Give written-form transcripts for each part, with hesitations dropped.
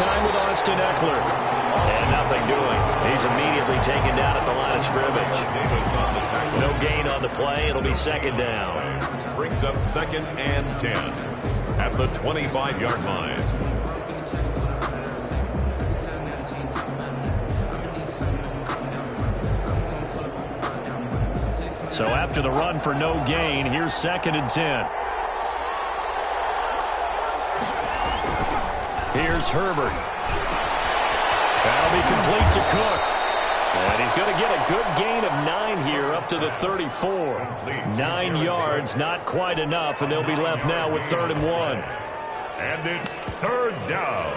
time with Austin Eckler. And nothing doing. He's immediately taken down at the line of scrimmage. No gain on the play. It'll be second down. Brings up 2nd and 10 at the 25-yard line. So after the run for no gain, here's 2nd and 10. Here's Herbert. That'll be complete to Cook. And he's going to get a good gain of 9 here up to the 34. 9 yards, not quite enough, and they'll be left now with 3rd and 1. And it's 3rd down.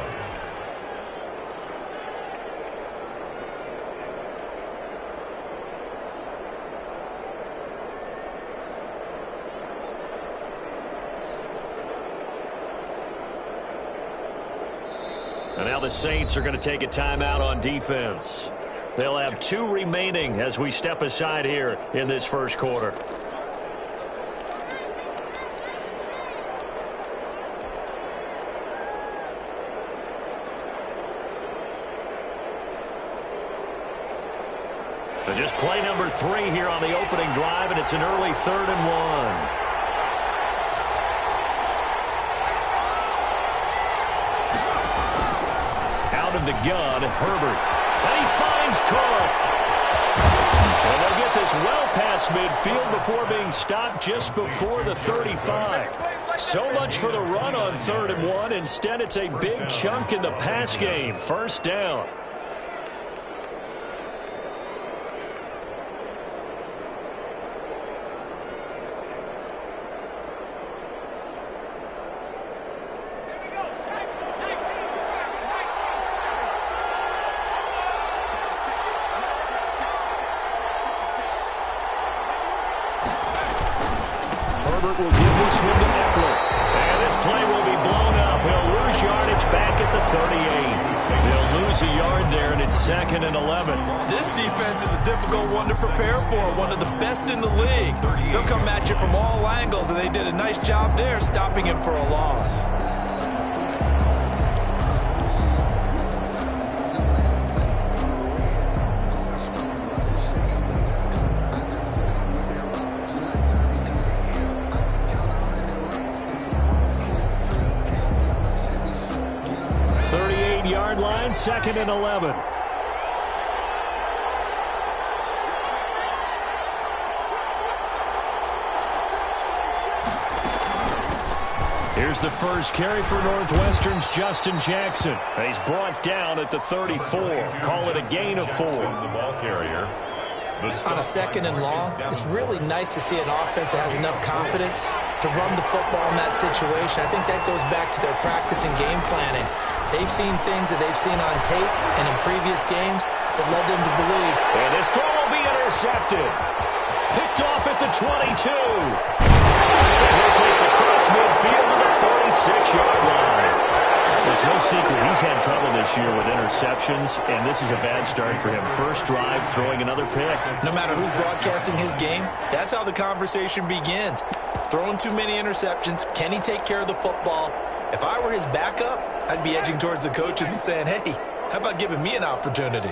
And now the Saints are going to take a timeout on defense. They'll have 2 remaining as we step aside here in this first quarter. But just play number 3 here on the opening drive, and it's an early 3rd and 1. Of the gun, Herbert. And he finds Cook. And they'll get this well past midfield before being stopped just before the 35. So much for the run on 3rd and 1. Instead, it's a big chunk in the pass game. First down. Will give this one to Eckler. And this play will be blown up. He'll lose yardage back at the 38. They'll lose a yard there, and it's 2nd and 11. This defense is a difficult one to prepare for, one of the best in the league. They'll come at you from all angles, and they did a nice job there stopping him for a loss. Line, 2nd and 11. Here's the first carry for Northwestern's Justin Jackson. He's brought down at the 34. Call it a gain of 4. The ball carrier. On a 2nd and long, it's really nice to see an offense that has enough confidence to run the football in that situation. I think that goes back to their practice and game planning. They've seen things that they've seen on tape and in previous games that led them to believe. And this throw will be intercepted. Picked off at the 22. He'll take the cross midfield to the 46-yard line. It's no secret he's had trouble this year with interceptions, and this is a bad start for him. First drive, throwing another pick. No matter who's broadcasting his game, that's how the conversation begins. Throwing too many interceptions, can he take care of the football? If I were his backup, I'd be edging towards the coaches and saying, hey, how about giving me an opportunity?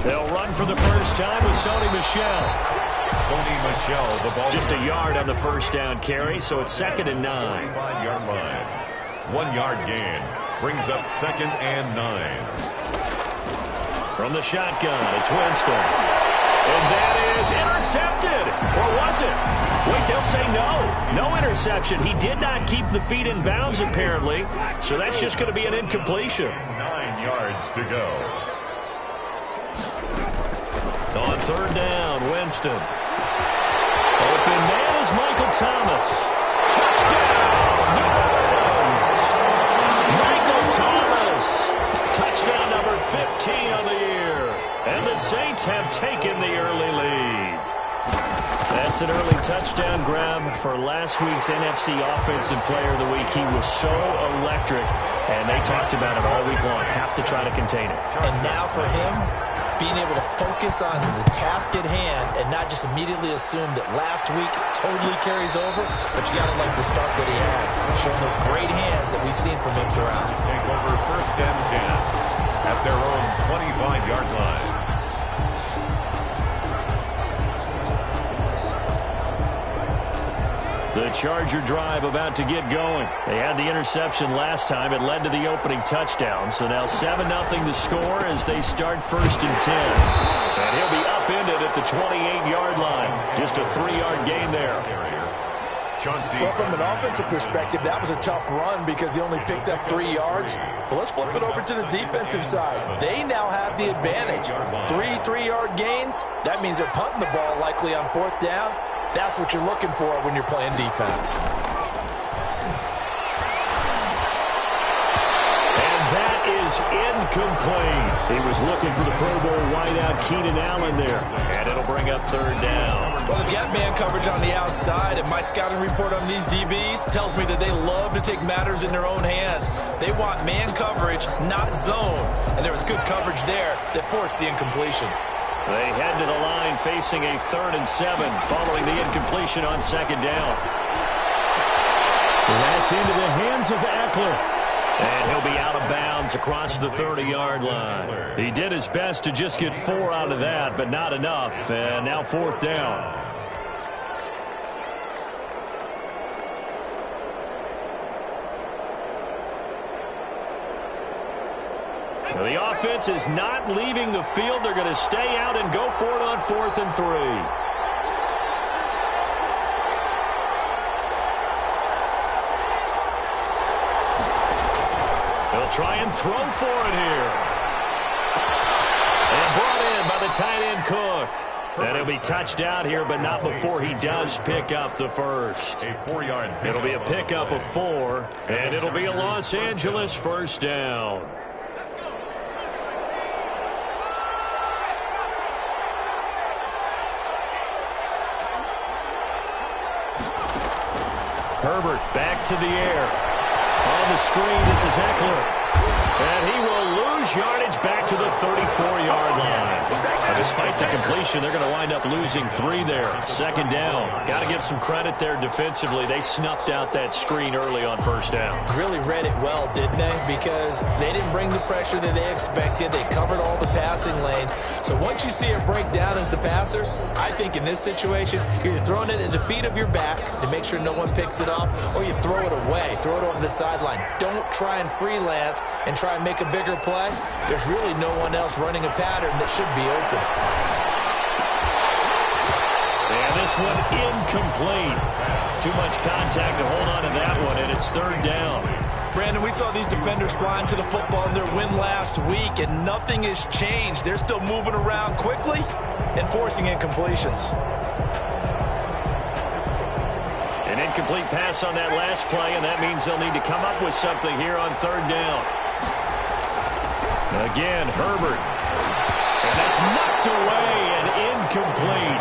They'll run for the first time with Sony Michel. Sony Michel, the ball. Just a yard on the first down carry, so it's 2nd and 9. 5-yard line. 1-yard gain. Brings up 2nd and 9. From the shotgun, it's Winston. And that is intercepted. Or was it? Wait, they'll say no. No interception. He did not keep the feet in bounds, apparently. So that's just going to be an incompletion. 9 yards to go. On 3rd down, Winston. Open man is Michael Thomas. Touchdown, Mahomes! Michael Thomas. Touchdown number 15 on the year. And the Saints have taken the early lead. That's an early touchdown grab for last week's NFC Offensive Player of the Week. He was so electric, and they talked about it all week long. Have to try to contain it. And now for him, being able to focus on the task at hand and not just immediately assume that last week totally carries over, but you got to like the start that he has. showing those great hands that we've seen from him throughout. Take over 1st and 10 at their own 25-yard line. The Charger drive about to get going. They had the interception last time. It led to the opening touchdown. So now 7-0 the score as they start 1st and 10. And he'll be upended at the 28-yard line. Just a 3-yard gain there. Well, from an offensive perspective, that was a tough run because he only picked up 3 yards. But let's flip it over to the defensive side. They now have the advantage. 3-3-yard gains. That means they're punting the ball likely on 4th down. That's what you're looking for when you're playing defense. And that is incomplete. He was looking for the Pro Bowl wideout Keenan Allen there. And it'll bring up 3rd down. Well, they've got man coverage on the outside, and my scouting report on these DBs tells me that they love to take matters in their own hands. They want man coverage, not zone. And there was good coverage there that forced the incompletion. They head to the line facing a 3rd and 7 following the incompletion on 2nd down. That's into the hands of Eckler. And he'll be out of bounds across the 30-yard line. He did his best to just get 4 out of that, but not enough. And now 4th down. Now, the offense is not leaving the field. They're going to stay out and go for it on 4th and 3. They'll try and throw for it here. And brought in by the tight end Cook. And he'll be touched out here, but not before he does pick up the first. A 4-yard. It'll be a pickup of 4, and it'll be a Los Angeles 1st down. Herbert back to the air. On the screen, this is Eckler. And he will lose yardage back to the 34-yard line. Despite the completion, they're going to wind up losing 3 there. 2nd down. Got to give some credit there defensively. They snuffed out that screen early on 1st down. Really read it well, didn't they? Because they didn't bring the pressure that they expected. They covered all the passing lanes. So once you see it break down as the passer, I think in this situation, you're either throwing it at the feet of your back to make sure no one picks it up, or you throw it away, throw it over the sideline. Don't try and freelance and try and make a bigger play. There's really no one else running a pattern that should be open. And this one incomplete. Too much contact to hold on to that one, and it's 3rd down. Brandon, we saw these defenders flying to the football in their win last week, and nothing has changed. They're still moving around quickly and forcing incompletions. An incomplete pass on that last play, and that means they'll need to come up with something here on 3rd down. Again, Herbert. And that's knocked away and incomplete.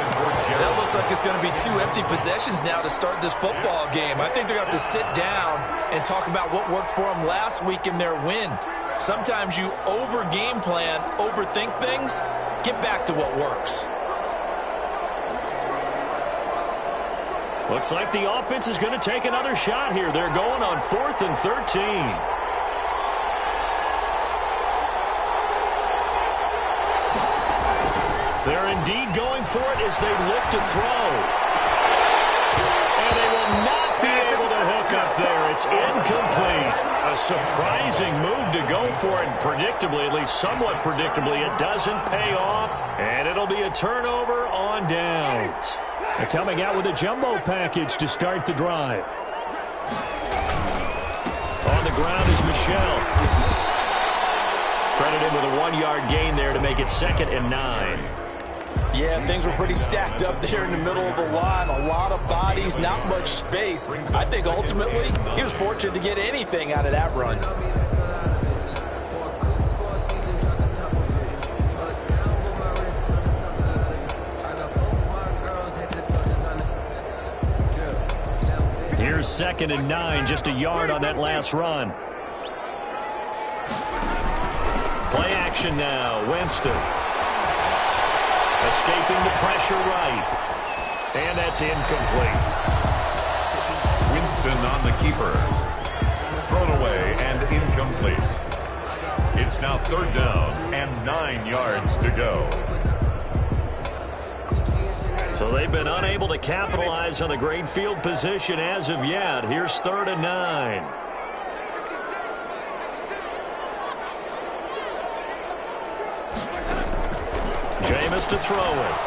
That looks like it's going to be 2 empty possessions now to start this football game. I think they're going to have to sit down and talk about what worked for them last week in their win. Sometimes you over-game plan, overthink things. Get back to what works. Looks like the offense is going to take another shot here. They're going on 4th and 13. They're indeed going for it as they look to throw. And they will not be able to hook up there. It's incomplete. A surprising move to go for it. Predictably, at least somewhat predictably, it doesn't pay off. And it'll be a turnover on downs. They're coming out with a jumbo package to start the drive. On the ground is Michel. Credited with a 1-yard gain there to make it 2nd and 9. Yeah, things were pretty stacked up there in the middle of the line. A lot of bodies, not much space. I think ultimately he was fortunate to get anything out of that run. Here's 2nd and 9, just a yard on that last run. Play action now, Winston. Escaping the pressure right. And that's incomplete. Winston on the keeper. incomplete. It's now 3rd down and 9 yards to go. So they've been unable to capitalize on the great field position as of yet. Here's 3rd and 9. Jameis to throw it.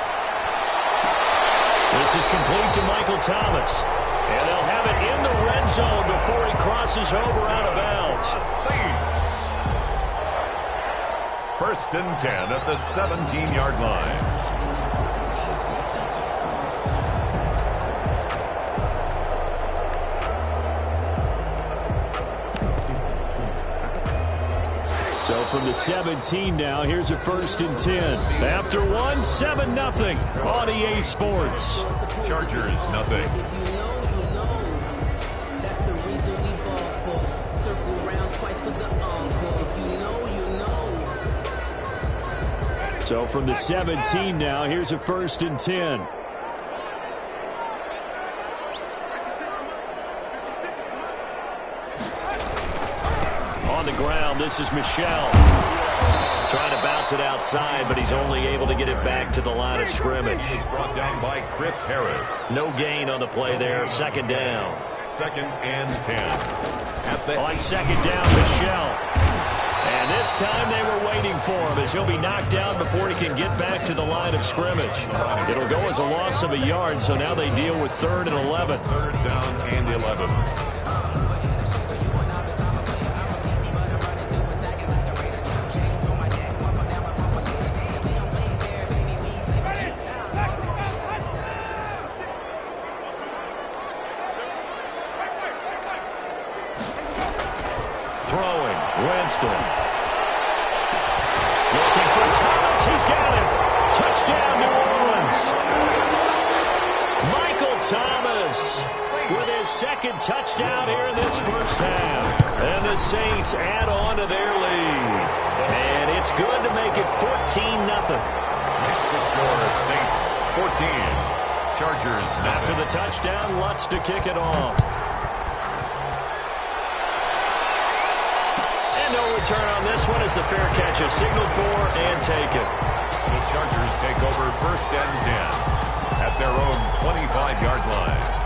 This is complete to Michael Thomas. And they'll have it in the red zone before he crosses over out of bounds. 1st and 10 at the 17-yard line. So from the 17 now, here's a 1st and 10. After 7-0 on EA Sports. Chargers, nothing. So from the 17 now, here's a 1st and 10. On the ground, this is Michel. Trying to bounce it outside, but he's only able to get it back to the line of scrimmage. Brought down by Chris Harris. No gain on the play there. 2nd down. 2nd and 10. On 2nd down, Michel. And this time they were waiting for him as he'll be knocked down before he can get back to the line of scrimmage. It'll go as a loss of a yard, so now they deal with 3rd and 11. 3rd down and 11. Winston. Looking for Thomas. He's got it. Touchdown, New Orleans. Michael Thomas with his 2nd touchdown here in this 1st half. And the Saints add on to their lead. And it's good to make it 14-0. Next to score, Saints 14. Chargers nothing. After the touchdown, Lutz to kick it off. No return on this one as the fair catch is signaled for and taken. The Chargers take over 1st and 10 at their own 25-yard line.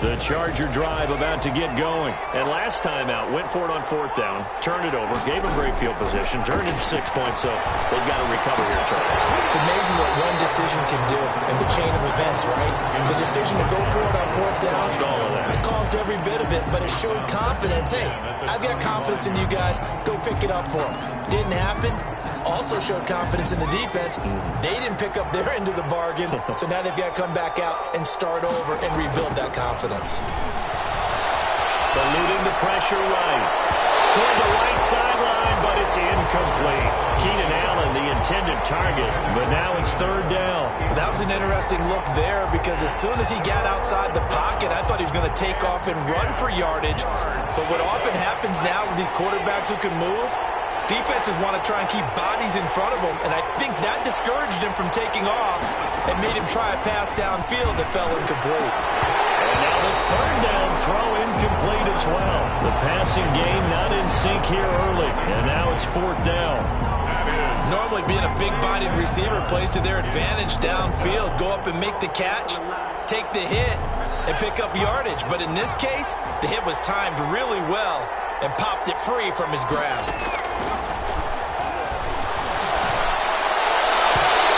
The Charger drive about to get going. And last time out, went for it on 4th down, turned it over, gave him great field position, turned it 6 points, so they've got to recover here, Charles. It's amazing what one decision can do in the chain of events, right? The decision to go for it on 4th down, Caused all of that. it caused every bit of it, but it showed confidence. Hey, I've got confidence in you guys. Go pick it up for them. Didn't happen. Also showed confidence in the defense. They didn't pick up their end of the bargain, so now they've got to come back out and start over and rebuild that confidence. Eluding the pressure right. Toward the right sideline, but it's incomplete. Keenan Allen, the intended target, but now it's 3rd down. That was an interesting look there because as soon as he got outside the pocket, I thought he was going to take off and run for yardage. But what often happens now with these quarterbacks who can move, defenses want to try and keep bodies in front of them, and I think that discouraged him from taking off and made him try a pass downfield that fell incomplete. And now the 3rd down throw incomplete as well. The passing game not in sync here early, and now it's 4th down. Normally being a big-bodied receiver plays to their advantage downfield. Go up and make the catch, take the hit, and pick up yardage. But in this case, the hit was timed really well and popped it free from his grasp.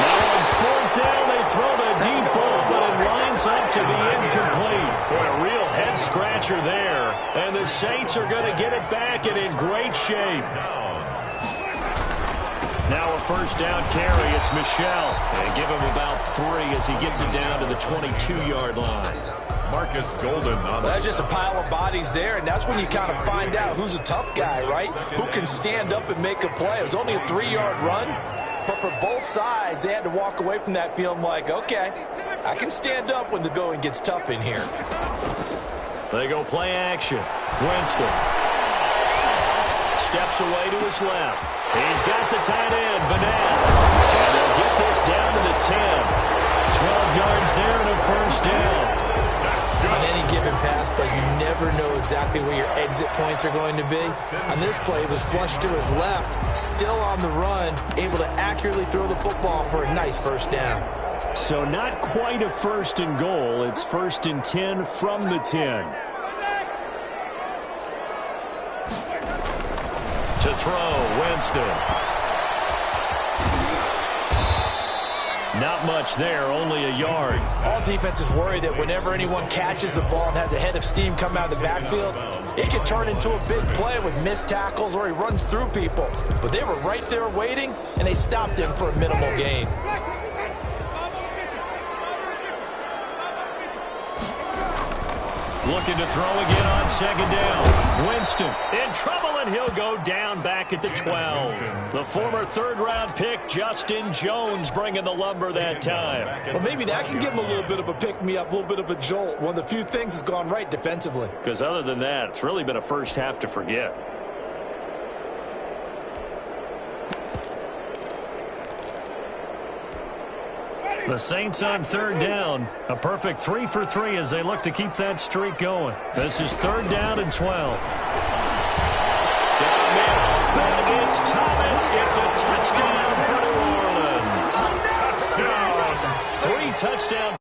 Now on 4th down, they throw the deep ball, but it lines up to be incomplete. Boy, a real head-scratcher there. And the Saints are going to get it back and in great shape. Now a 1st down carry. It's Michel. And give him about 3 as he gets it down to the 22-yard line. Marcus Golden on That's just a pile of bodies there, and that's when you kind of find out who's a tough guy, right? Who can stand up and make a play. It was only a 3-yard run, but for both sides, they had to walk away from that feeling like, okay, I can stand up when the going gets tough in here. They go play action. Winston. Steps away to his left. He's got the tight end, Vanette. And they'll get this down to the 10. 12 yards there and a first down. On any given pass play, you never know exactly where your exit points are going to be. On this play, it was flushed to his left, still on the run, able to accurately throw the football for a nice first down. So not quite a first and goal. It's first and 10 from the 10. To throw, Winston. Not much there, only a yard. All defenses worry that whenever anyone catches the ball and has a head of steam come out of the backfield, it can turn into a big play with missed tackles or he runs through people. But they were right there waiting, and they stopped him for a minimal gain. Looking to throw again on second down. Winston in trouble, and he'll go down back at the 12. The former third-round pick, Justin Jones, bringing the lumber that time. Well, maybe that can give him a little bit of a pick-me-up, a little bit of a jolt. One of the few things has gone right defensively. Because other than that, it's really been a first half to forget. The Saints on third down. A perfect 3 for 3 as they look to keep that streak going. This is third down and 12. Got a man open. It's Thomas. It's a touchdown for New Orleans. Touchdown. 3 touchdowns.